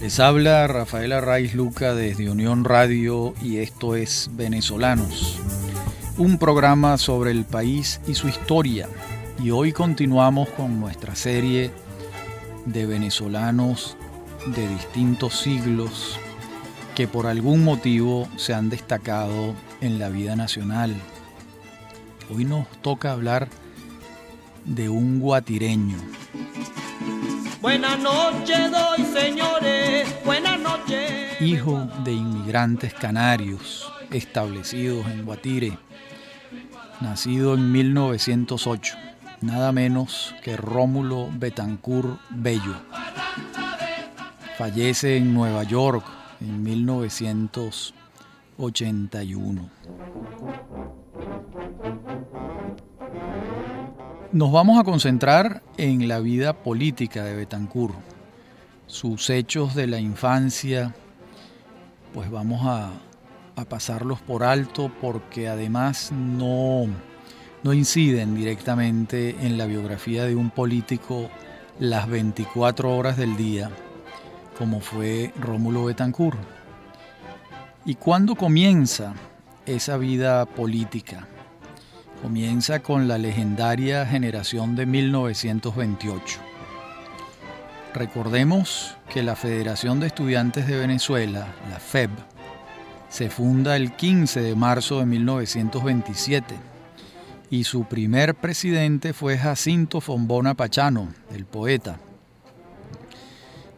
Les habla Rafael Arraiz Luca desde Unión Radio y esto es Venezolanos, un programa sobre el país y su historia. Y hoy continuamos con nuestra serie de venezolanos de distintos siglos que por algún motivo se han destacado en la vida nacional. Hoy nos toca hablar de un guatireño. Buenas noches doy, señores, buenas noches. Hijo de inmigrantes canarios establecidos en Guatire, nacido en 1908, nada menos que Rómulo Betancourt Bello. Fallece en Nueva York en 1981. Nos vamos a concentrar en la vida política de Betancourt, sus hechos de la infancia, pues vamos a pasarlos por alto porque además no inciden directamente en la biografía de un político las 24 horas del día, como fue Rómulo Betancourt. ¿Y cuándo comienza esa vida política? Comienza con la legendaria generación de 1928. Recordemos que la Federación de Estudiantes de Venezuela, la FEB, se funda el 15 de marzo de 1927 y su primer presidente fue Jacinto Fombona Pachano, el poeta,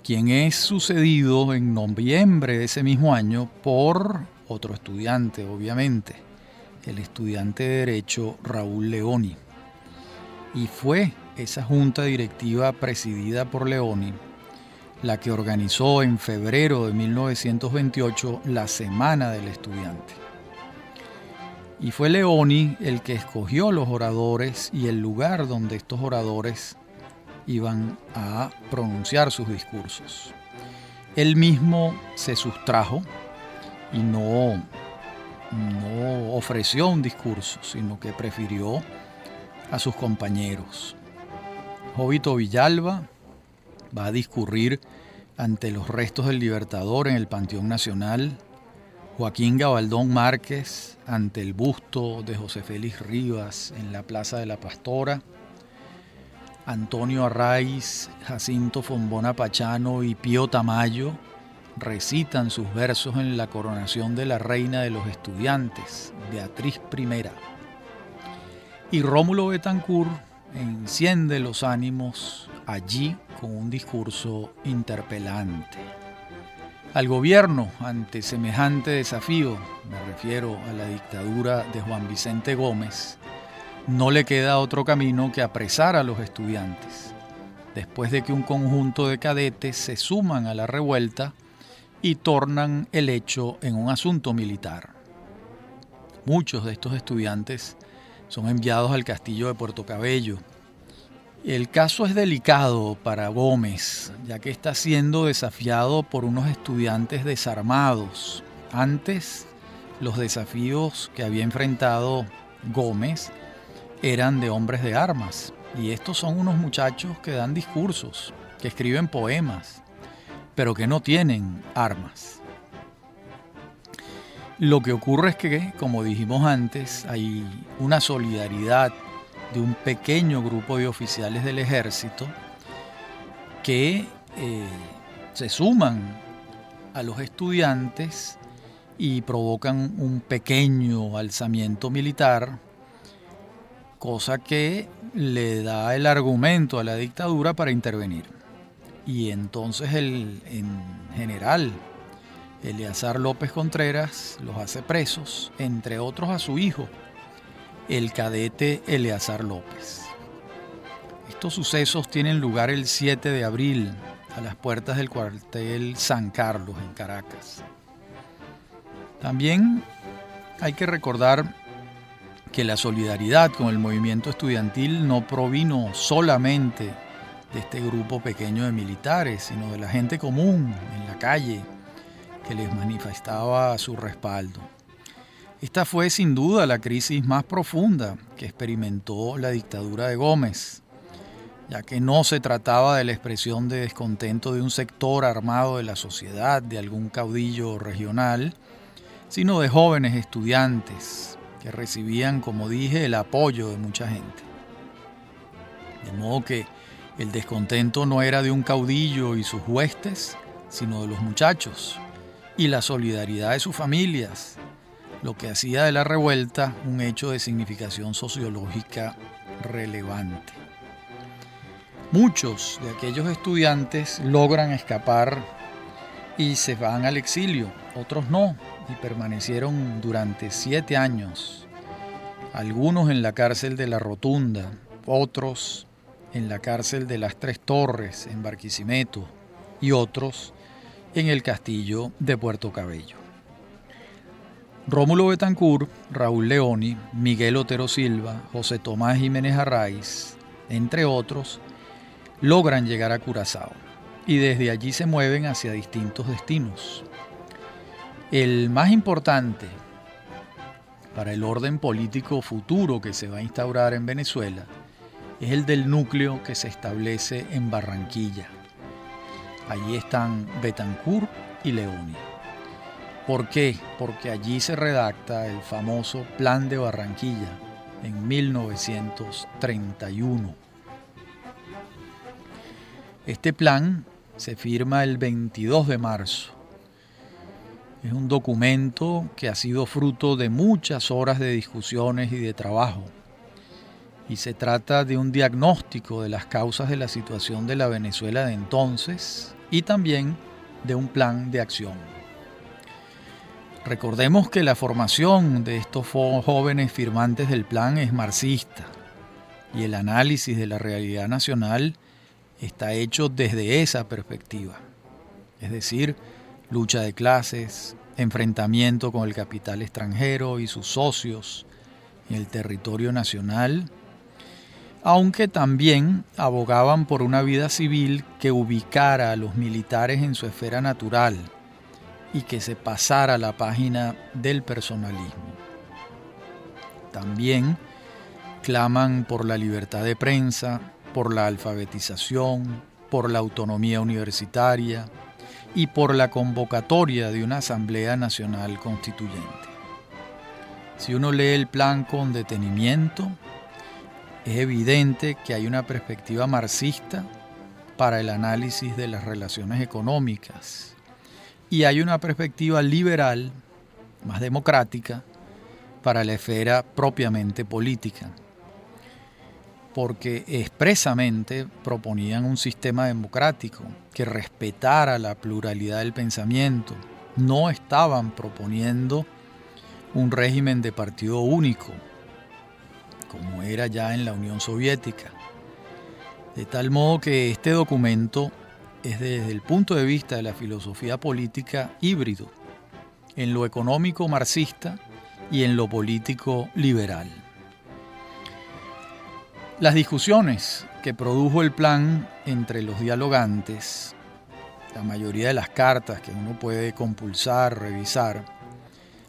quien es sucedido en noviembre de ese mismo año por otro estudiante, obviamente, el estudiante de Derecho Raúl Leoni. Y fue esa junta directiva presidida por Leoni la que organizó en febrero de 1928 la Semana del Estudiante. Y fue Leoni el que escogió los oradores y el lugar donde estos oradores iban a pronunciar sus discursos. Él mismo se sustrajo y no ofreció un discurso, sino que prefirió a sus compañeros. Jovito Villalba va a discurrir ante los restos del Libertador en el Panteón Nacional, Joaquín Gabaldón Márquez ante el busto de José Félix Rivas en la Plaza de la Pastora, Antonio Arraiz, Jacinto Fombona Pachano y Pío Tamayo recitan sus versos en la coronación de la reina de los estudiantes, Beatriz I. Y Rómulo Betancourt enciende los ánimos allí con un discurso interpelante. Al gobierno, ante semejante desafío, me refiero a la dictadura de Juan Vicente Gómez, no le queda otro camino que apresar a los estudiantes, después de que un conjunto de cadetes se suman a la revuelta y tornan el hecho en un asunto militar. Muchos de estos estudiantes son enviados al castillo de Puerto Cabello. El caso es delicado para Gómez, ya que está siendo desafiado por unos estudiantes desarmados. Antes, los desafíos que había enfrentado Gómez eran de hombres de armas, y estos son unos muchachos que dan discursos, que escriben poemas, pero que no tienen armas. Lo que ocurre es que, como dijimos antes, hay una solidaridad de un pequeño grupo de oficiales del ejército que se suman a los estudiantes y provocan un pequeño alzamiento militar, cosa que le da el argumento a la dictadura para intervenir. Y entonces el general Eleazar López Contreras los hace presos, entre otros a su hijo, el cadete Eleazar López. Estos sucesos tienen lugar el 7 de abril a las puertas del cuartel San Carlos en Caracas. También hay que recordar que la solidaridad con el movimiento estudiantil no provino solamente de este grupo pequeño de militares, sino de la gente común en la calle que les manifestaba su respaldo. Esta fue sin duda la crisis más profunda que experimentó la dictadura de Gómez. ya que no se trataba de la expresión de descontento de un sector armado de la sociedad, de algún caudillo regional, sino de jóvenes estudiantes que recibían, como dije, el apoyo de mucha gente. De modo que el descontento no era de un caudillo y sus huestes, sino de los muchachos y la solidaridad de sus familias, lo que hacía de la revuelta un hecho de significación sociológica relevante. Muchos de aquellos estudiantes logran escapar y se van al exilio, otros no, y permanecieron durante 7 años, algunos en la cárcel de La Rotunda, otros en la cárcel de las Tres Torres en Barquisimeto y otros en el castillo de Puerto Cabello. Rómulo Betancourt, Raúl Leoni, Miguel Otero Silva, José Tomás Jiménez Arraiz, entre otros, logran llegar a Curazao y desde allí se mueven hacia distintos destinos. El más importante para el orden político futuro que se va a instaurar en Venezuela es el del núcleo que se establece en Barranquilla. Allí están Betancourt y Leoni. ¿Por qué? Porque allí se redacta el famoso Plan de Barranquilla en 1931. Este plan se firma el 22 de marzo. Es un documento que ha sido fruto de muchas horas de discusiones y de trabajo. Y se trata de un diagnóstico de las causas de la situación de la Venezuela de entonces y también de un plan de acción. Recordemos que la formación de estos jóvenes firmantes del plan es marxista y el análisis de la realidad nacional está hecho desde esa perspectiva, es decir, lucha de clases, enfrentamiento con el capital extranjero y sus socios en el territorio nacional, aunque también abogaban por una vida civil que ubicara a los militares en su esfera natural y que se pasara a la página del personalismo. También claman por la libertad de prensa, por la alfabetización, por la autonomía universitaria y por la convocatoria de una Asamblea Nacional Constituyente. Si uno lee el plan con detenimiento, es evidente que hay una perspectiva marxista para el análisis de las relaciones económicas y hay una perspectiva liberal, más democrática, para la esfera propiamente política, porque expresamente proponían un sistema democrático que respetara la pluralidad del pensamiento. No estaban proponiendo un régimen de partido único, como era ya en la Unión Soviética. De tal modo que este documento es desde el punto de vista de la filosofía política híbrido, en lo económico marxista y en lo político liberal. Las discusiones que produjo el plan entre los dialogantes, la mayoría de las cartas que uno puede compulsar, revisar,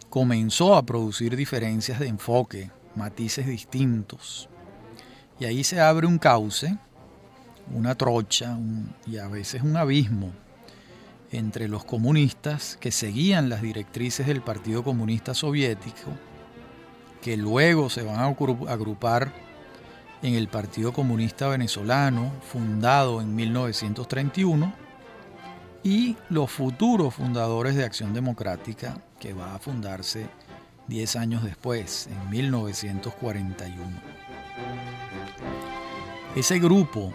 comenzó a producir diferencias de enfoque, matices distintos. Y ahí se abre un cauce, una trocha y a veces un abismo entre los comunistas que seguían las directrices del Partido Comunista Soviético, que luego se van a agrupar en el Partido Comunista Venezolano, fundado en 1931, y los futuros fundadores de Acción Democrática, que va a fundarse 10 años después, en 1941. Ese grupo,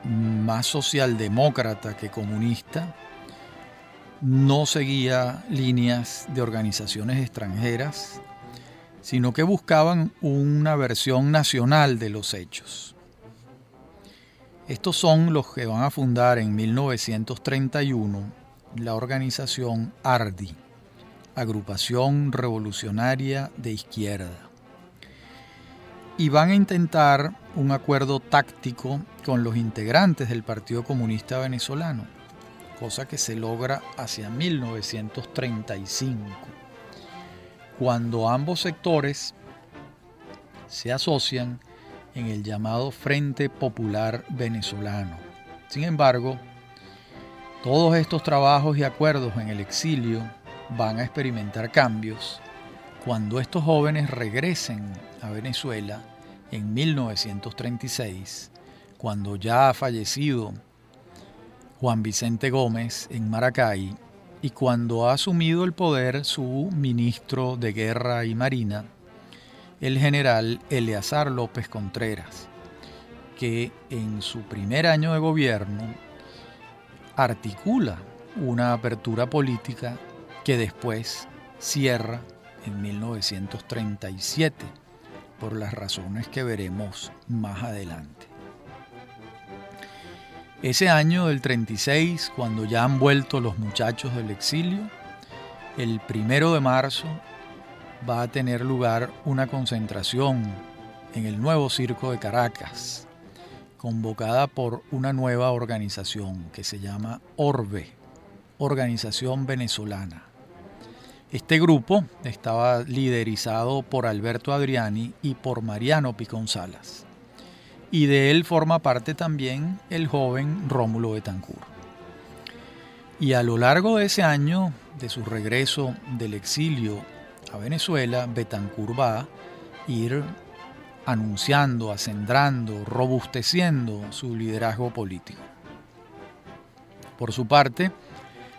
más socialdemócrata que comunista, no seguía líneas de organizaciones extranjeras, sino que buscaban una versión nacional de los hechos. Estos son los que van a fundar en 1931 la organización ARDI, Agrupación Revolucionaria de Izquierda, y van a intentar un acuerdo táctico con los integrantes del Partido Comunista Venezolano, cosa que se logra hacia 1935, cuando ambos sectores se asocian en el llamado Frente Popular Venezolano. Sin embargo, todos estos trabajos y acuerdos en el exilio van a experimentar cambios cuando estos jóvenes regresen a Venezuela en 1936, cuando ya ha fallecido Juan Vicente Gómez en Maracay y cuando ha asumido el poder su ministro de Guerra y Marina, el general Eleazar López Contreras, que en su primer año de gobierno articula una apertura política que después cierra en 1937, por las razones que veremos más adelante. Ese año del 36, cuando ya han vuelto los muchachos del exilio, el 1 de marzo va a tener lugar una concentración en el nuevo Circo de Caracas, convocada por una nueva organización que se llama ORVE, Organización Venezolana. Este grupo estaba liderizado por Alberto Adriani y por Mariano Picón Salas, y de él forma parte también el joven Rómulo Betancourt. Y a lo largo de ese año, de su regreso del exilio a Venezuela, Betancourt va a ir anunciando, acendrando, robusteciendo su liderazgo político. Por su parte,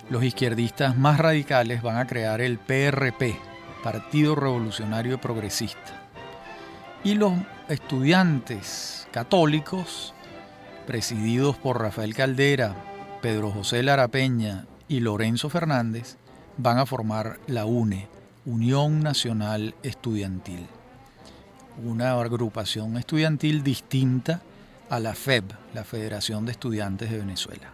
los izquierdistas más radicales van a crear el PRP, Partido Revolucionario Progresista. Y los estudiantes católicos, presididos por Rafael Caldera, Pedro José Lara Peña y Lorenzo Fernández, van a formar la UNE, Unión Nacional Estudiantil, una agrupación estudiantil distinta a la FEB, la Federación de Estudiantes de Venezuela.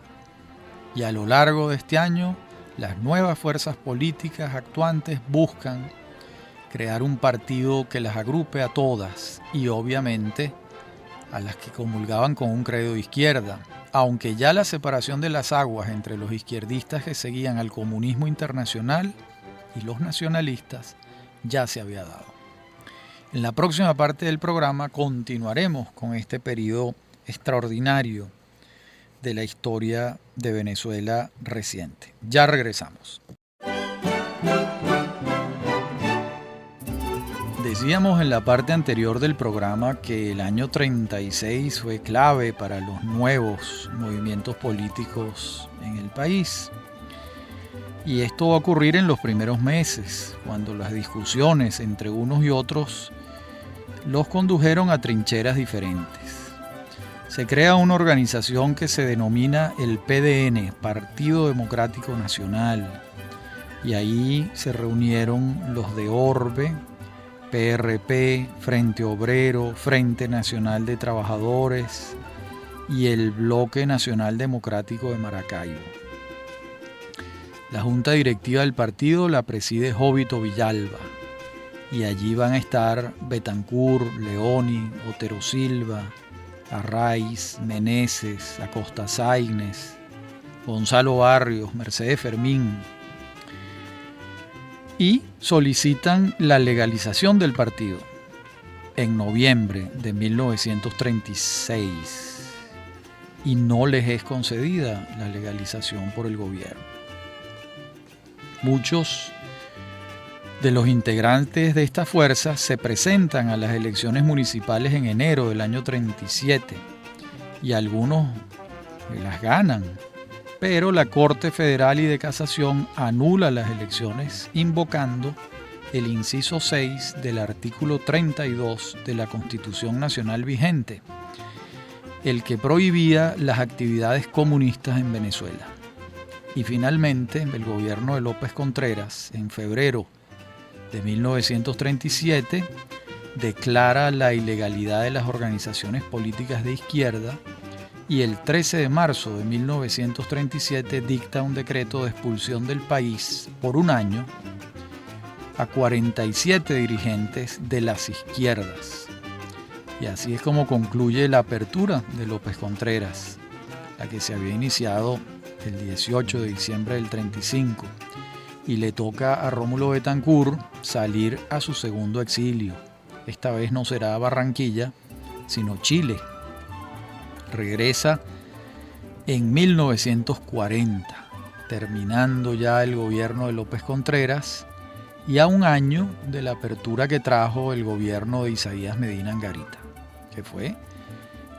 Y a lo largo de este año, las nuevas fuerzas políticas actuantes buscan crear un partido que las agrupe a todas y obviamente a las que comulgaban con un credo de izquierda, aunque ya la separación de las aguas entre los izquierdistas que seguían al comunismo internacional y los nacionalistas ya se había dado. En la próxima parte del programa continuaremos con este periodo extraordinario de la historia de Venezuela reciente. Ya regresamos. Decíamos en la parte anterior del programa que el año 36 fue clave para los nuevos movimientos políticos en el país. Y esto va a ocurrir en los primeros meses, cuando las discusiones entre unos y otros los condujeron a trincheras diferentes. Se crea una organización que se denomina el PDN, Partido Democrático Nacional, y ahí se reunieron los de ORBE, PRP, Frente Obrero, Frente Nacional de Trabajadores y el Bloque Nacional Democrático de Maracaibo. La junta directiva del partido la preside Jovito Villalba y allí van a estar Betancourt, Leoni, Otero Silva, Arraiz, Meneses, Acosta Sáenz, Gonzalo Barrios, Mercedes Fermín, y solicitan la legalización del partido en noviembre de 1936 y no les es concedida la legalización por el gobierno. Muchos de los integrantes de esta fuerza se presentan a las elecciones municipales en enero del año 37 y algunos las ganan, pero la Corte Federal y de Casación anula las elecciones invocando el inciso 6 del artículo 32 de la Constitución Nacional vigente, el que prohibía las actividades comunistas en Venezuela. Y finalmente, el gobierno de López Contreras, en febrero de 1937, declara la ilegalidad de las organizaciones políticas de izquierda y el 13 de marzo de 1937 dicta un decreto de expulsión del país por un año a 47 dirigentes de las izquierdas. Y así es como concluye la apertura de López Contreras, la que se había iniciado el 18 de diciembre del 35, y le toca a Rómulo Betancourt salir a su segundo exilio. Esta vez no será a Barranquilla, sino Chile. Regresa en 1940, terminando ya el gobierno de López Contreras y a un año de la apertura que trajo el gobierno de Isaías Medina Angarita, que fue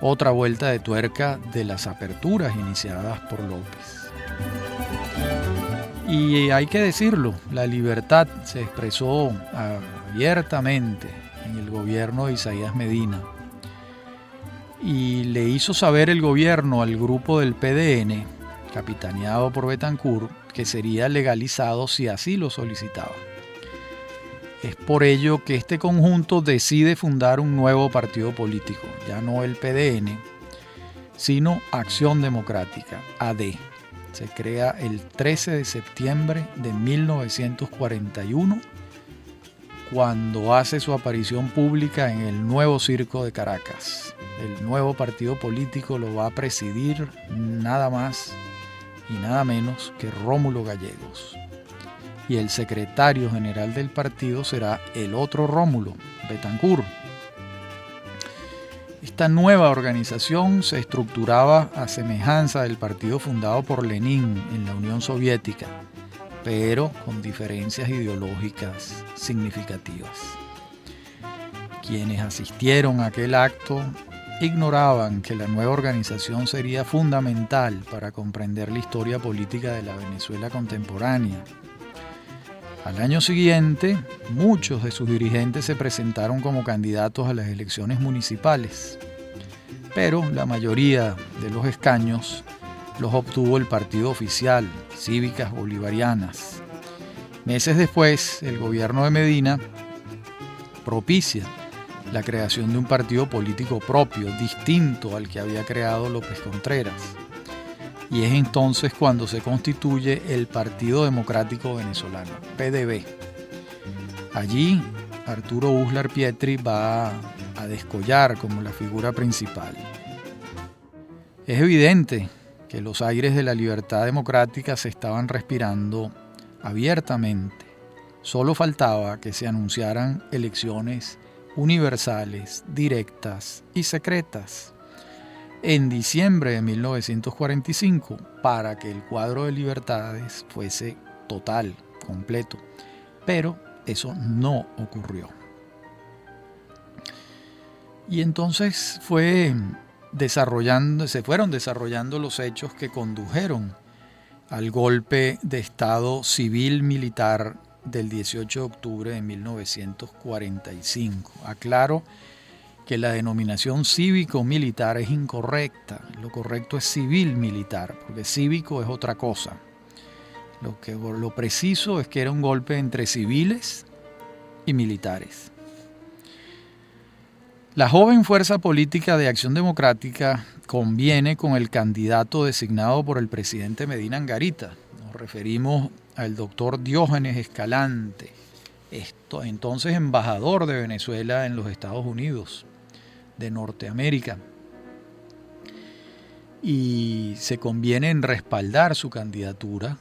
otra vuelta de tuerca de las aperturas iniciadas por López. Y hay que decirlo, la libertad se expresó abiertamente en el gobierno de Isaías Medina y le hizo saber el gobierno al grupo del PDN, capitaneado por Betancur, que sería legalizado si así lo solicitaba. Es por ello que este conjunto decide fundar un nuevo partido político, ya no el PDN, sino Acción Democrática, AD. Se crea el 13 de septiembre de 1941, cuando hace su aparición pública en el Nuevo Circo de Caracas. El nuevo partido político lo va a presidir nada más y nada menos que Rómulo Gallegos. Y el secretario general del partido será el otro Rómulo, Betancur. Esta nueva organización se estructuraba a semejanza del partido fundado por Lenin en la Unión Soviética, pero con diferencias ideológicas significativas. Quienes asistieron a aquel acto ignoraban que la nueva organización sería fundamental para comprender la historia política de la Venezuela contemporánea. Al año siguiente, muchos de sus dirigentes se presentaron como candidatos a las elecciones municipales, pero la mayoría de los escaños los obtuvo el partido oficial, Cívicas Bolivarianas. Meses después, el gobierno de Medina propicia la creación de un partido político propio, distinto al que había creado López Contreras. Y es entonces cuando se constituye el Partido Democrático Venezolano, PDV. Allí, Arturo Uslar Pietri va a descollar como la figura principal. Es evidente que los aires de la libertad democrática se estaban respirando abiertamente. Solo faltaba que se anunciaran elecciones universales, directas y secretas en diciembre de 1945 para que el cuadro de libertades fuese total, completo. Pero eso no ocurrió. Y entonces se fueron desarrollando los hechos que condujeron al golpe de Estado civil-militar del 18 de octubre de 1945. Aclaro que la denominación cívico-militar es incorrecta. Lo correcto es civil-militar, porque cívico es otra cosa. Lo preciso es que era un golpe entre civiles y militares. La joven fuerza política de Acción Democrática conviene con el candidato designado por el presidente Medina Angarita. Nos referimos al doctor Diógenes Escalante, entonces embajador de Venezuela en los Estados Unidos de Norteamérica. Y se conviene en respaldar su candidatura,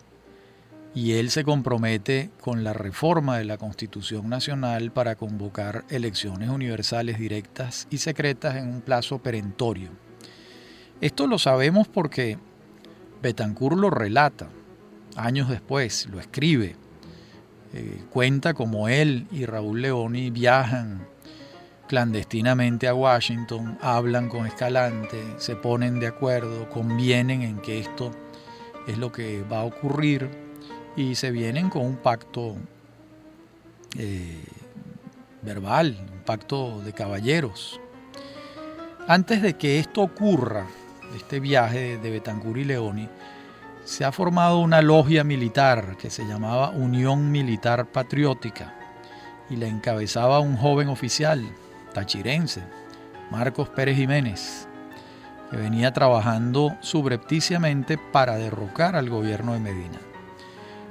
y él se compromete con la reforma de la Constitución Nacional para convocar elecciones universales directas y secretas en un plazo perentorio. Esto lo sabemos porque Betancur lo relata años después, lo escribe, cuenta cómo él y Raúl Leoni viajan clandestinamente a Washington, hablan con Escalante, se ponen de acuerdo, convienen en que esto es lo que va a ocurrir y se vienen con un pacto verbal, un pacto de caballeros. Antes de que esto ocurra, este viaje de Betancur y Leoni, se ha formado una logia militar que se llamaba Unión Militar Patriótica y la encabezaba un joven oficial tachirense, Marcos Pérez Jiménez, que venía trabajando subrepticiamente para derrocar al gobierno de Medina.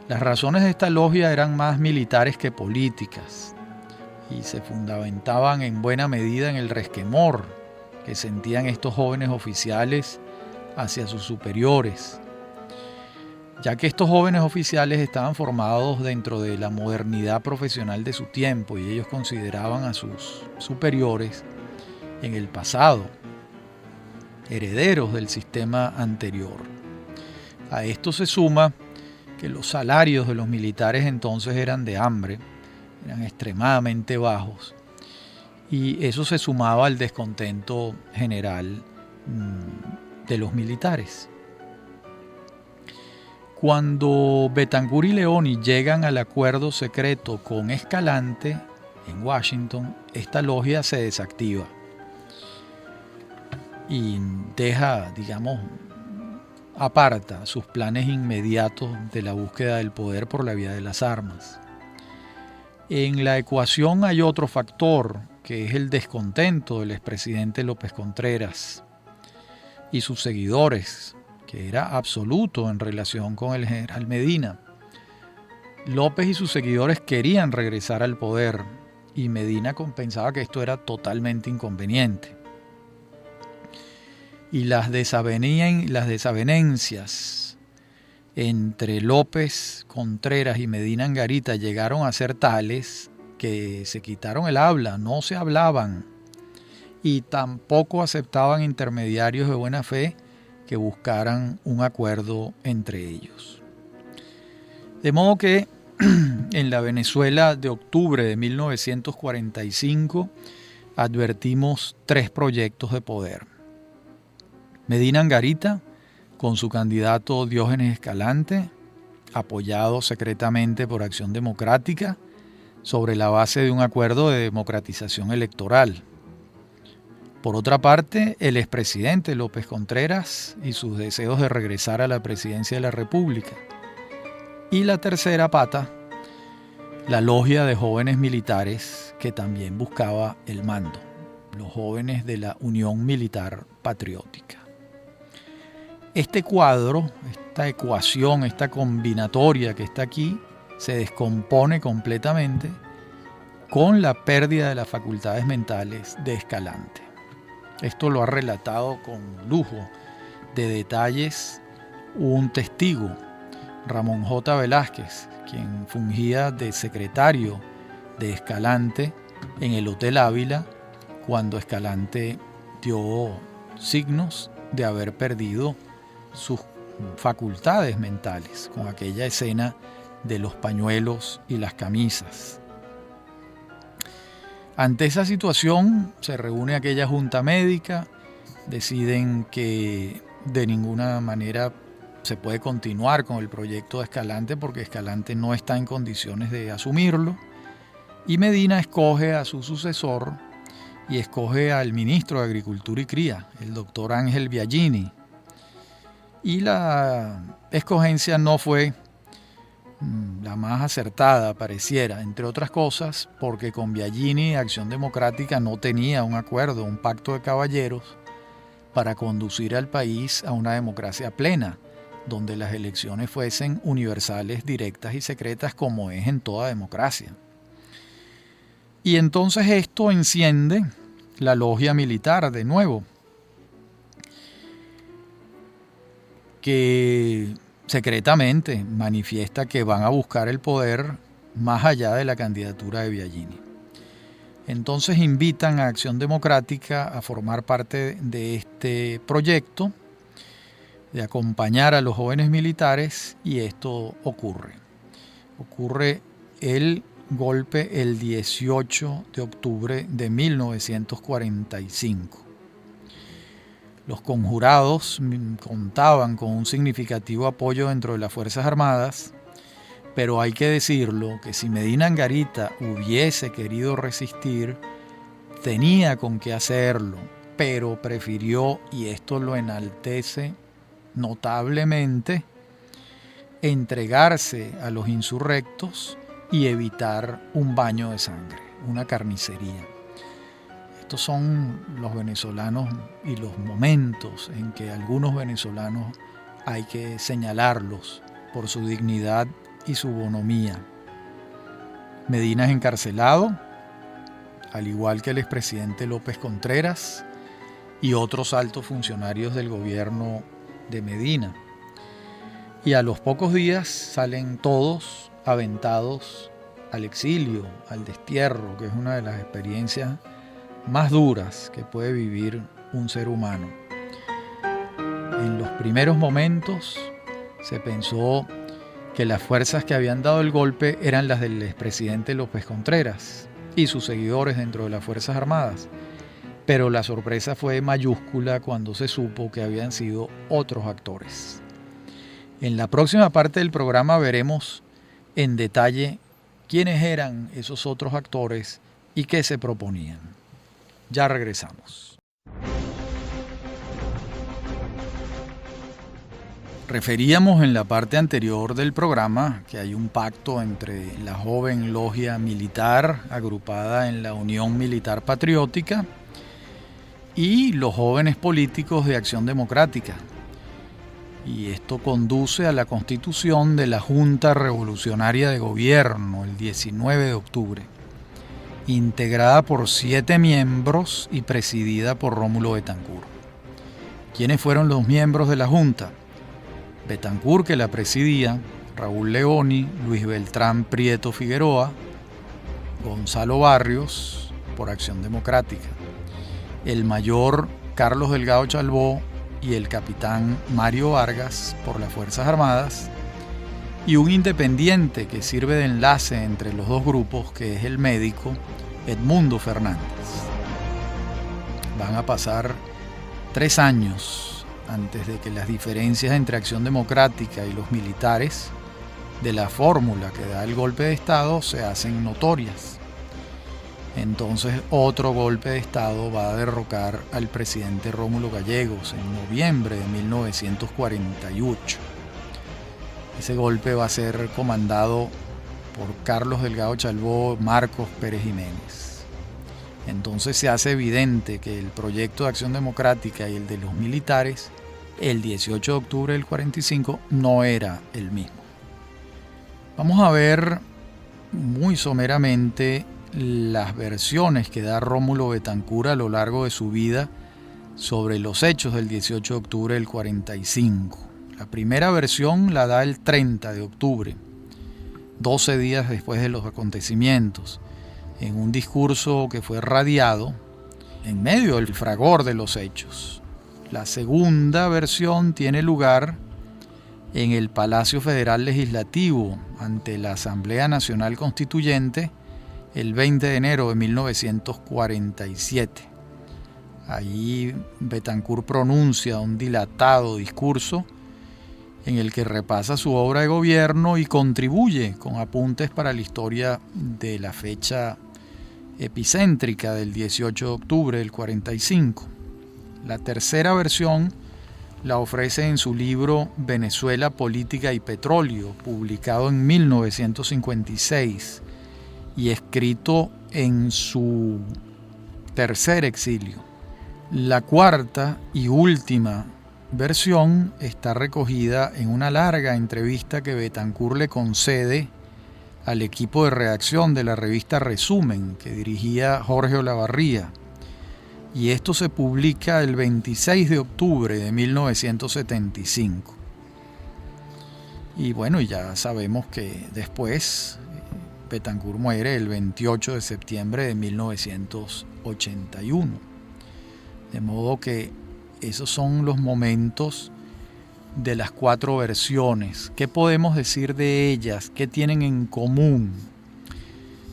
Las razones de esta logia eran más militares que políticas y se fundamentaban en buena medida en el resquemor que sentían estos jóvenes oficiales hacia sus superiores, ya que estos jóvenes oficiales estaban formados dentro de la modernidad profesional de su tiempo y ellos consideraban a sus superiores en el pasado, herederos del sistema anterior. A esto se suma que los salarios de los militares entonces eran de hambre, eran extremadamente bajos, y eso se sumaba al descontento general de los militares. Cuando Betancur y Leoni llegan al acuerdo secreto con Escalante en Washington, esta logia se desactiva y deja, aparta sus planes inmediatos de la búsqueda del poder por la vía de las armas. En la ecuación hay otro factor, que es el descontento del expresidente López Contreras y sus seguidores, que era absoluto en relación con el general Medina. López y sus seguidores querían regresar al poder y Medina pensaba que esto era totalmente inconveniente. Y las desavenencias entre López, Contreras y Medina Angarita llegaron a ser tales que se quitaron el habla, no se hablaban y tampoco aceptaban intermediarios de buena fe que buscaran un acuerdo entre ellos. De modo que en la Venezuela de octubre de 1945 advertimos 3 proyectos de poder. Medina Angarita, con su candidato Diógenes Escalante, apoyado secretamente por Acción Democrática, sobre la base de un acuerdo de democratización electoral. Por otra parte, el expresidente López Contreras y sus deseos de regresar a la presidencia de la República. Y la tercera pata, la logia de jóvenes militares que también buscaba el mando, los jóvenes de la Unión Militar Patriótica. Este cuadro, esta ecuación, esta combinatoria que está aquí, se descompone completamente con la pérdida de las facultades mentales de Escalante. Esto lo ha relatado con lujo de detalles un testigo, Ramón J. Velázquez, quien fungía de secretario de Escalante en el Hotel Ávila cuando Escalante dio signos de haber perdido sus facultades mentales con aquella escena de los pañuelos y las camisas. Ante esa situación se reúne aquella junta médica, deciden que de ninguna manera se puede continuar con el proyecto de Escalante porque Escalante no está en condiciones de asumirlo y Medina escoge a su sucesor y escoge al ministro de Agricultura y Cría, el doctor Ángel Biagini. Y la escogencia no fue la más acertada, pareciera, entre otras cosas, porque con Biagini Acción Democrática no tenía un acuerdo, un pacto de caballeros para conducir al país a una democracia plena, donde las elecciones fuesen universales, directas y secretas, como es en toda democracia. Y entonces esto enciende la logia militar de nuevo, que secretamente manifiesta que van a buscar el poder más allá de la candidatura de Biagini. Entonces invitan a Acción Democrática a formar parte de este proyecto, de acompañar a los jóvenes militares, y esto ocurre. Ocurre el golpe el 18 de octubre de 1945. Los conjurados contaban con un significativo apoyo dentro de las Fuerzas Armadas, pero hay que decirlo que si Medina Angarita hubiese querido resistir, tenía con qué hacerlo, pero prefirió, y esto lo enaltece notablemente, entregarse a los insurrectos y evitar un baño de sangre, una carnicería. Estos son los venezolanos y los momentos en que algunos venezolanos hay que señalarlos por su dignidad y su bonomía. Medina es encarcelado, al igual que el expresidente López Contreras y otros altos funcionarios del gobierno de Medina. Y a los pocos días salen todos aventados al exilio, al destierro, que es una de las experiencias más duras que puede vivir un ser humano. En los primeros momentos se pensó que las fuerzas que habían dado el golpe eran las del expresidente López Contreras y sus seguidores dentro de las Fuerzas Armadas, pero la sorpresa fue mayúscula cuando se supo que habían sido otros actores. En la próxima parte del programa veremos en detalle quiénes eran esos otros actores y qué se proponían. Ya regresamos. Referíamos en la parte anterior del programa que hay un pacto entre la joven logia militar agrupada en la Unión Militar Patriótica y los jóvenes políticos de Acción Democrática. Y esto conduce a la constitución de la Junta Revolucionaria de Gobierno el 19 de octubre, integrada por 7 miembros y presidida por Rómulo Betancourt. ¿Quiénes fueron los miembros de la Junta? Betancourt, que la presidía, Raúl Leoni, Luis Beltrán Prieto Figueroa, Gonzalo Barrios, por Acción Democrática, el mayor Carlos Delgado Chalbó y el capitán Mario Vargas, por las Fuerzas Armadas, y un independiente que sirve de enlace entre los dos grupos, que es el médico Edmundo Fernández. Van a pasar 3 años antes de que las diferencias entre Acción Democrática y los militares de la fórmula que da el golpe de Estado se hacen notorias. Entonces otro golpe de Estado va a derrocar al presidente Rómulo Gallegos en noviembre de 1948. Ese golpe va a ser comandado por Carlos Delgado Chalbó, Marcos Pérez Jiménez. Entonces se hace evidente que el proyecto de Acción Democrática y el de los militares, el 18 de octubre del 45, no era el mismo. Vamos a ver muy someramente las versiones que da Rómulo Betancourt a lo largo de su vida sobre los hechos del 18 de octubre del 45. La primera versión la da el 30 de octubre, 12 días después de los acontecimientos, en un discurso que fue radiado en medio del fragor de los hechos. La segunda versión tiene lugar en el Palacio Federal Legislativo ante la Asamblea Nacional Constituyente el 20 de enero de 1947. Allí Betancourt pronuncia un dilatado discurso en el que repasa su obra de gobierno y contribuye con apuntes para la historia de la fecha epicéntrica del 18 de octubre del 45. La tercera versión la ofrece en su libro Venezuela, Política y Petróleo, publicado en 1956 y escrito en su tercer exilio. La cuarta y última versión está recogida en una larga entrevista que Betancourt le concede al equipo de redacción de la revista Resumen, que dirigía Jorge Olavarría, y esto se publica el 26 de octubre de 1975. Y bueno, ya sabemos que después Betancourt muere el 28 de septiembre de 1981. De modo que esos son los momentos de las 4 versiones. ¿Qué podemos decir de ellas? ¿Qué tienen en común?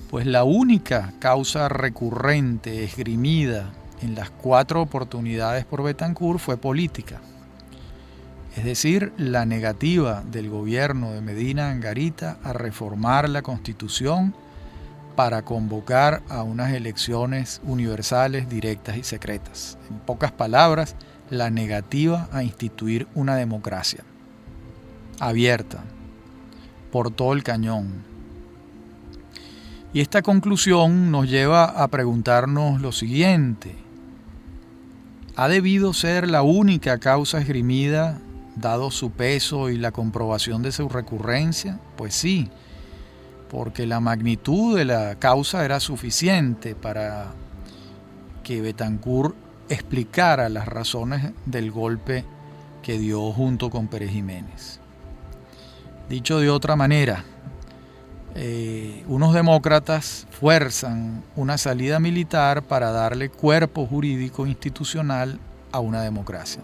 Pues la única causa recurrente esgrimida en las 4 oportunidades por Betancourt fue política. Es decir, la negativa del gobierno de Medina Angarita a reformar la Constitución para convocar a unas elecciones universales, directas y secretas. En pocas palabras, la negativa a instituir una democracia abierta por todo el cañón. Y esta conclusión nos lleva a preguntarnos lo siguiente: ¿ha debido ser la única causa esgrimida, dado su peso y la comprobación de su recurrencia? Pues sí, porque la magnitud de la causa era suficiente para que Betancourt explicara las razones del golpe que dio junto con Pérez Jiménez. Dicho de otra manera, unos demócratas fuerzan una salida militar para darle cuerpo jurídico institucional a una democracia.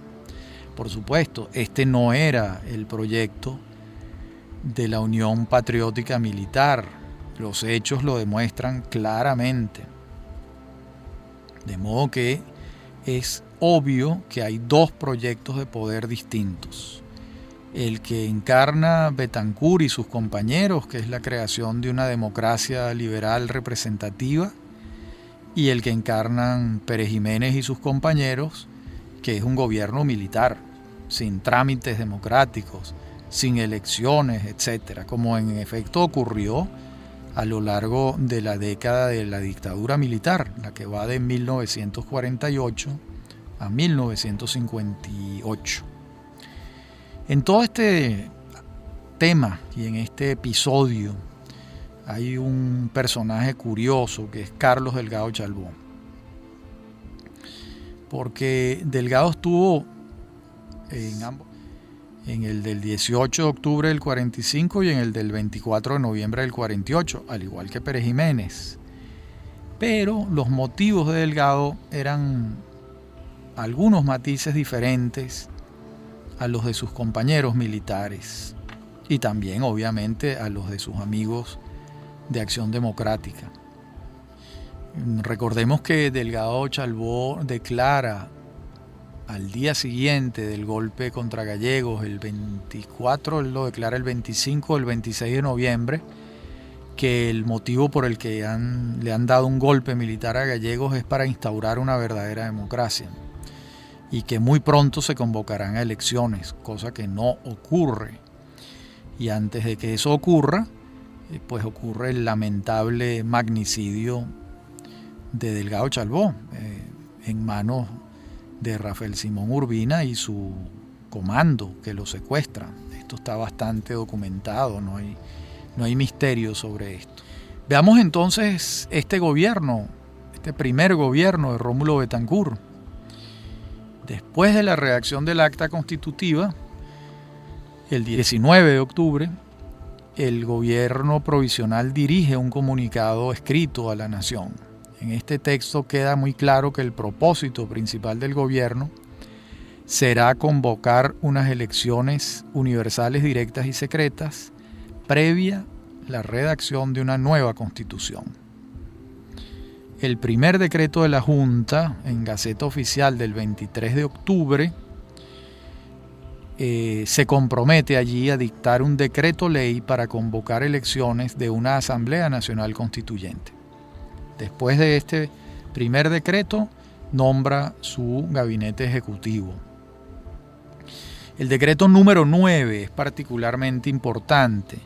Por supuesto, este no era el proyecto de la Unión Patriótica Militar. Los hechos lo demuestran claramente. De modo que es obvio que hay dos proyectos de poder distintos. El que encarna Betancur y sus compañeros, que es la creación de una democracia liberal representativa, y el que encarnan Pérez Jiménez y sus compañeros, que es un gobierno militar, sin trámites democráticos, sin elecciones, etc., como en efecto ocurrió a lo largo de la década de la dictadura militar, la que va de 1948 a 1958. En todo este tema y en este episodio hay un personaje curioso que es Carlos Delgado Chalbaud, porque Delgado estuvo en ambos, en el del 18 de octubre del 45 y en el del 24 de noviembre del 48, al igual que Pérez Jiménez. Pero los motivos de Delgado eran algunos matices diferentes a los de sus compañeros militares y también obviamente a los de sus amigos de Acción Democrática. Recordemos que Delgado Chalbaud declara al día siguiente del golpe contra Gallegos, el 24, él lo declara el 25 o el 26 de noviembre, que el motivo por el que le han dado un golpe militar a Gallegos es para instaurar una verdadera democracia y que muy pronto se convocarán a elecciones, cosa que no ocurre. Y antes de que eso ocurra, pues ocurre el lamentable magnicidio de Delgado Chalbaud en manos de Rafael Simón Urbina y su comando que lo secuestra. Esto está bastante documentado, no hay misterio sobre esto. Veamos entonces este gobierno, este primer gobierno de Rómulo Betancur. Después de la redacción del acta constitutiva, el 19 de octubre, el gobierno provisional dirige un comunicado escrito a la nación. En este texto queda muy claro que el propósito principal del gobierno será convocar unas elecciones universales, directas y secretas previa la redacción de una nueva constitución. El primer decreto de la Junta, en Gaceta Oficial del 23 de octubre, se compromete allí a dictar un decreto ley para convocar elecciones de una Asamblea Nacional Constituyente. Después de este primer decreto, nombra su gabinete ejecutivo. El decreto número 9 es particularmente importante,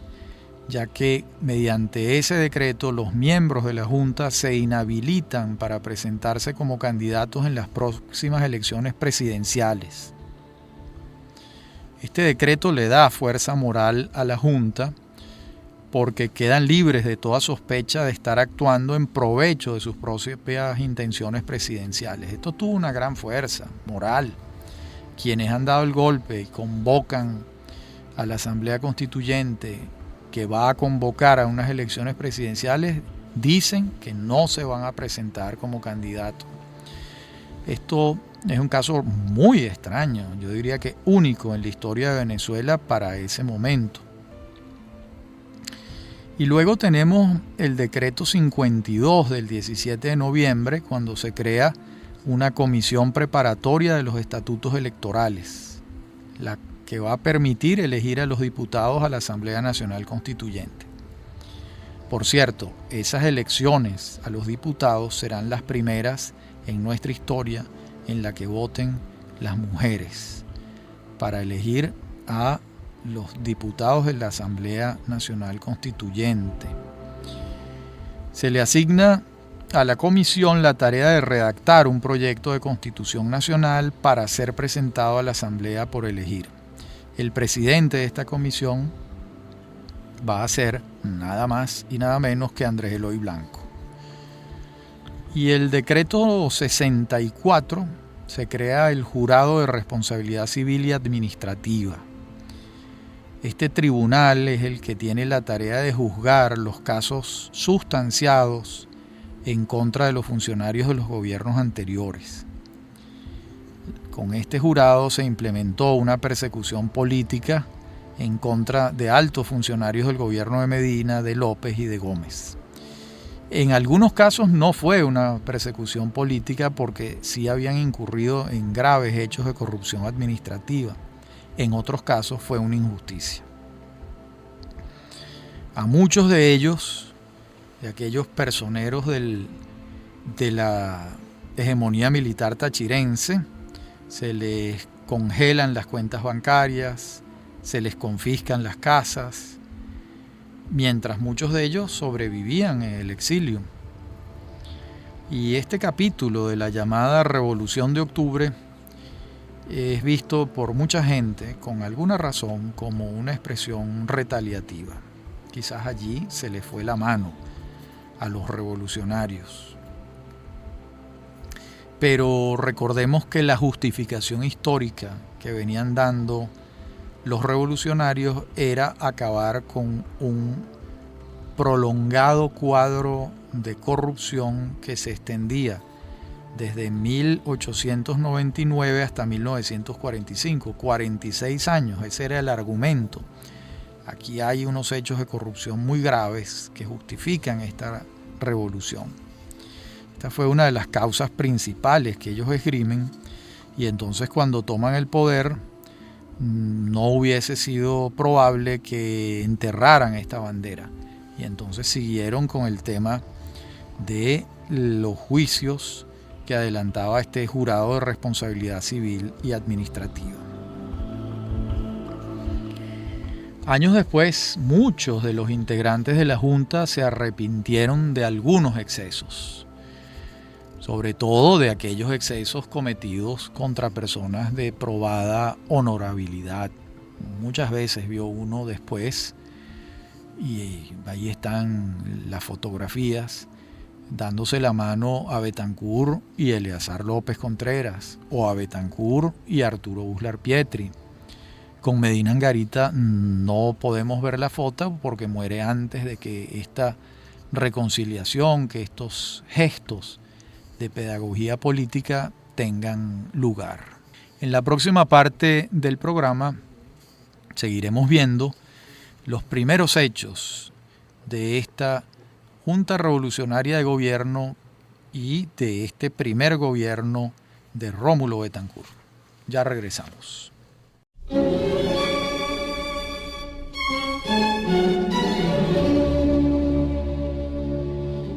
ya que mediante ese decreto los miembros de la Junta se inhabilitan para presentarse como candidatos en las próximas elecciones presidenciales. Este decreto le da fuerza moral a la Junta porque quedan libres de toda sospecha de estar actuando en provecho de sus propias intenciones presidenciales. Esto tuvo una gran fuerza moral. Quienes han dado el golpe y convocan a la Asamblea Constituyente que va a convocar a unas elecciones presidenciales dicen que no se van a presentar como candidatos. Esto es un caso muy extraño, yo diría que único en la historia de Venezuela para ese momento. Y luego tenemos el decreto 52 del 17 de noviembre, cuando se crea una comisión preparatoria de los estatutos electorales, la que va a permitir elegir a los diputados a la Asamblea Nacional Constituyente. Por cierto, esas elecciones a los diputados serán las primeras en nuestra historia en la que voten las mujeres para elegir a los diputados de la Asamblea Nacional Constituyente. Se le asigna a la comisión la tarea de redactar un proyecto de Constitución Nacional para ser presentado a la Asamblea por elegir. El presidente de esta comisión va a ser nada más y nada menos que Andrés Eloy Blanco. Y el decreto 64 se crea el Jurado de Responsabilidad Civil y Administrativa. Este tribunal es el que tiene la tarea de juzgar los casos sustanciados en contra de los funcionarios de los gobiernos anteriores. Con este jurado se implementó una persecución política en contra de altos funcionarios del gobierno de Medina, de López y de Gómez. En algunos casos no fue una persecución política porque sí habían incurrido en graves hechos de corrupción administrativa. En otros casos fue una injusticia. A muchos de ellos, de aquellos personeros de la hegemonía militar tachirense, se les congelan las cuentas bancarias, se les confiscan las casas, mientras muchos de ellos sobrevivían en el exilio. Y este capítulo de la llamada Revolución de Octubre es visto por mucha gente, con alguna razón, como una expresión retaliativa. Quizás allí se le fue la mano a los revolucionarios. Pero recordemos que la justificación histórica que venían dando los revolucionarios era acabar con un prolongado cuadro de corrupción que se extendía desde 1899 hasta 1945, 46 años, ese era el argumento. Aquí hay unos hechos de corrupción muy graves que justifican esta revolución. Esta fue una de las causas principales que ellos esgrimen, y entonces cuando toman el poder no hubiese sido probable que enterraran esta bandera. Y entonces siguieron con el tema de los juicios que adelantaba este jurado de responsabilidad civil y administrativa. Años después, muchos de los integrantes de la Junta se arrepintieron de algunos excesos, sobre todo de aquellos excesos cometidos contra personas de probada honorabilidad. Muchas veces vio uno después, y ahí están las fotografías, dándose la mano a Betancur y Eleazar López Contreras, o a Betancur y Arturo Uslar Pietri. Con Medina Angarita no podemos ver la foto porque muere antes de que esta reconciliación, que estos gestos de pedagogía política tengan lugar. En la próxima parte del programa seguiremos viendo los primeros hechos de esta Junta Revolucionaria de Gobierno y de este primer gobierno de Rómulo Betancourt. Ya regresamos.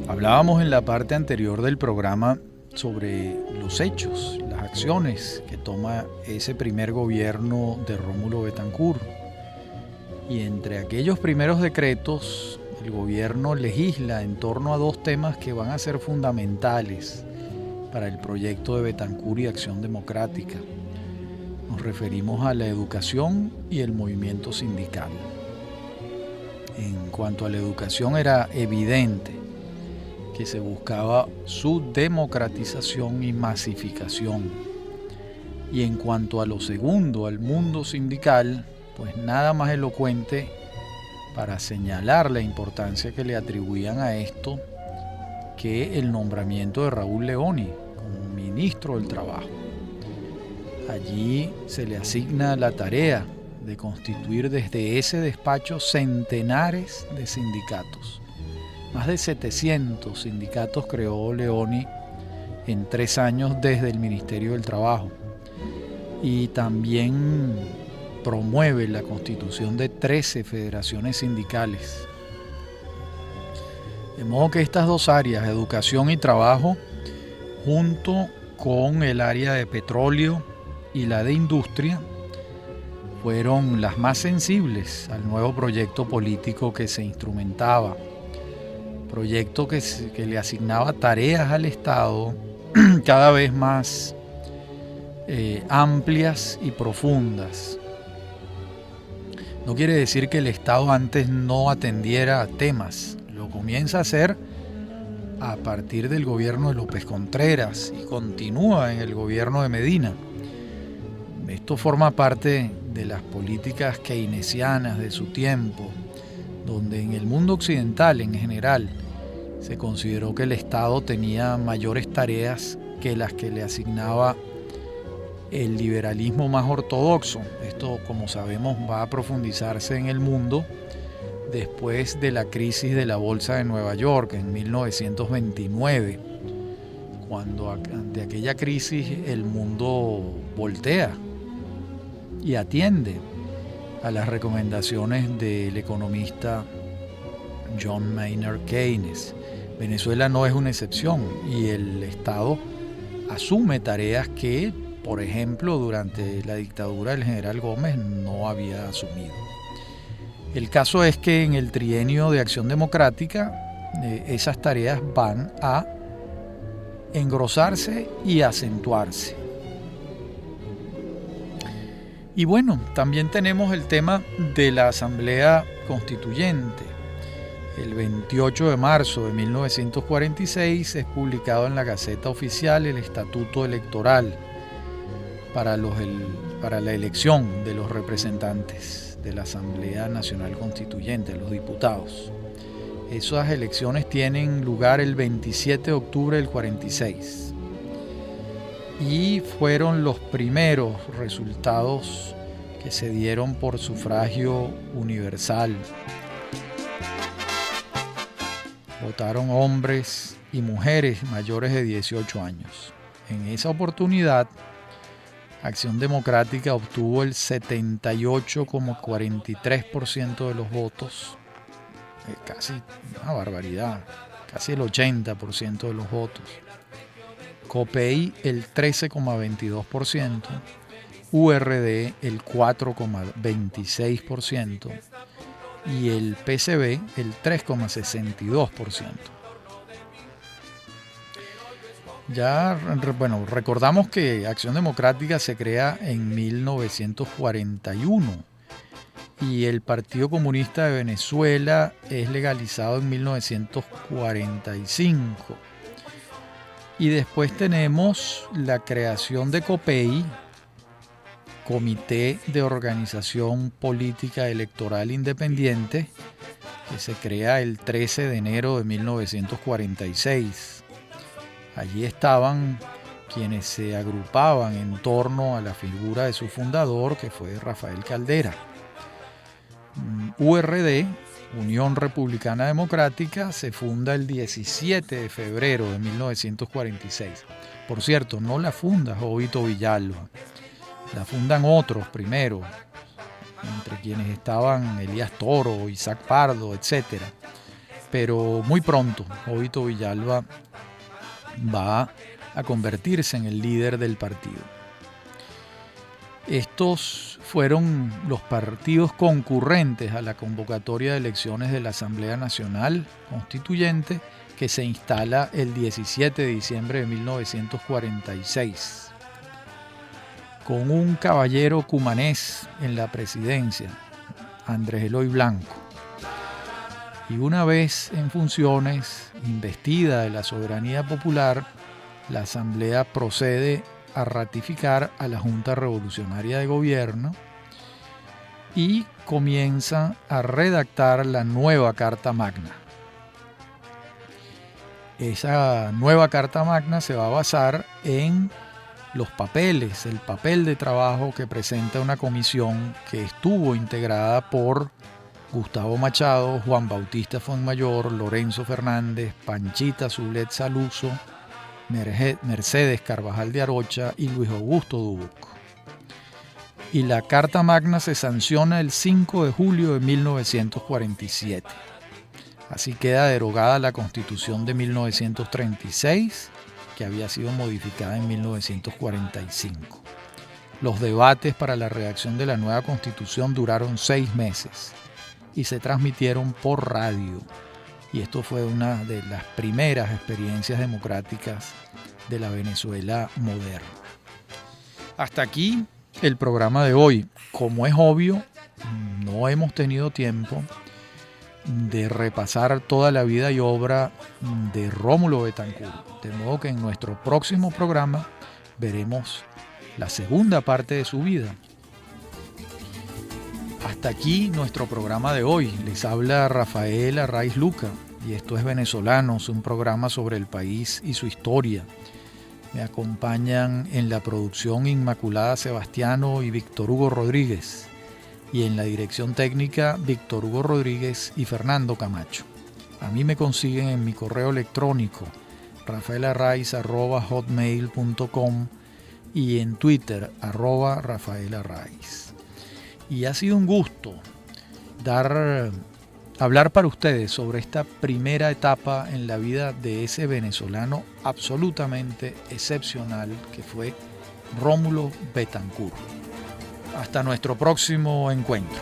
Hablábamos en la parte anterior del programa sobre los hechos, las acciones que toma ese primer gobierno de Rómulo Betancourt. Y entre aquellos primeros decretos, el gobierno legisla en torno a dos temas que van a ser fundamentales para el proyecto de Betancourt y Acción Democrática. Nos referimos a la educación y el movimiento sindical. En cuanto a la educación, era evidente que se buscaba su democratización y masificación. Y en cuanto a lo segundo, al mundo sindical, pues nada más elocuente para señalar la importancia que le atribuían a esto que el nombramiento de Raúl Leoni como ministro del Trabajo. Allí se le asigna la tarea de constituir desde ese despacho centenares de sindicatos. Más de 700 sindicatos creó Leoni en 3 años desde el Ministerio del Trabajo. Y también promueve la constitución de 13 federaciones sindicales. De modo que estas dos áreas, educación y trabajo, junto con el área de petróleo y la de industria, fueron las más sensibles al nuevo proyecto político que se instrumentaba. Proyecto que le asignaba tareas al Estado cada vez más amplias y profundas. No quiere decir que el Estado antes no atendiera a temas. Lo comienza a hacer a partir del gobierno de López Contreras y continúa en el gobierno de Medina. Esto forma parte de las políticas keynesianas de su tiempo, donde en el mundo occidental en general se consideró que el Estado tenía mayores tareas que las que le asignaba el liberalismo más ortodoxo. Esto, como sabemos, va a profundizarse en el mundo después de la crisis de la Bolsa de Nueva York en 1929, cuando ante aquella crisis el mundo voltea y atiende a las recomendaciones del economista John Maynard Keynes. Venezuela no es una excepción y el Estado asume tareas que, por ejemplo, durante la dictadura del general Gómez no había asumido. El caso es que en el trienio de Acción Democrática esas tareas van a engrosarse y acentuarse. Y bueno, también tenemos el tema de la Asamblea Constituyente. El 28 de marzo de 1946 es publicado en la Gaceta Oficial el Estatuto Electoral para la elección de los representantes de la Asamblea Nacional Constituyente, los diputados. Esas elecciones tienen lugar el 27 de octubre del 46 y fueron los primeros resultados que se dieron por sufragio universal. Votaron hombres y mujeres mayores de 18 años. En esa oportunidad, Acción Democrática obtuvo el 78,43% de los votos, casi una barbaridad, casi el 80% de los votos. COPEI el 13,22%, URD el 4,26% y el PCB el 3,62%. Recordamos que Acción Democrática se crea en 1941 y el Partido Comunista de Venezuela es legalizado en 1945. Y después tenemos la creación de COPEI, Comité de Organización Política Electoral Independiente, que se crea el 13 de enero de 1946. Allí estaban quienes se agrupaban en torno a la figura de su fundador, que fue Rafael Caldera. URD, Unión Republicana Democrática, se funda el 17 de febrero de 1946. Por cierto, no la funda Jovito Villalba, la fundan otros primero, entre quienes estaban Elías Toro, Isaac Pardo, etc. Pero muy pronto Jovito Villalba va a convertirse en el líder del partido. Estos fueron los partidos concurrentes a la convocatoria de elecciones de la Asamblea Nacional Constituyente, que se instala el 17 de diciembre de 1946, con un caballero cumanés en la presidencia, Andrés Eloy Blanco. Y una vez en funciones, investida de la soberanía popular, la Asamblea procede a ratificar a la Junta Revolucionaria de Gobierno y comienza a redactar la nueva Carta Magna. Esa nueva Carta Magna se va a basar en los papeles, el papel de trabajo que presenta una comisión que estuvo integrada por Gustavo Machado, Juan Bautista Fuenmayor, Lorenzo Fernández, Panchita Zulet Saluso, Mercedes Carvajal de Arocha y Luis Augusto Dubuc. Y la Carta Magna se sanciona el 5 de julio de 1947. Así queda derogada la Constitución de 1936, que había sido modificada en 1945. Los debates para la redacción de la nueva Constitución duraron 6 meses y se transmitieron por radio. Y esto fue una de las primeras experiencias democráticas de la Venezuela moderna. Hasta aquí el programa de hoy. Como es obvio, no hemos tenido tiempo de repasar toda la vida y obra de Rómulo Betancourt. De modo que en nuestro próximo programa veremos la segunda parte de su vida. Hasta aquí nuestro programa de hoy. Les habla Rafael Arraiz Luca y esto es Venezolanos, un programa sobre el país y su historia. Me acompañan en la producción Inmaculada Sebastiano y Víctor Hugo Rodríguez, y en la dirección técnica Víctor Hugo Rodríguez y Fernando Camacho. A mí me consiguen en mi correo electrónico rafaelarraiz@hotmail.com y en Twitter @rafaelarraiz. Y ha sido un gusto hablar para ustedes sobre esta primera etapa en la vida de ese venezolano absolutamente excepcional que fue Rómulo Betancourt. Hasta nuestro próximo encuentro.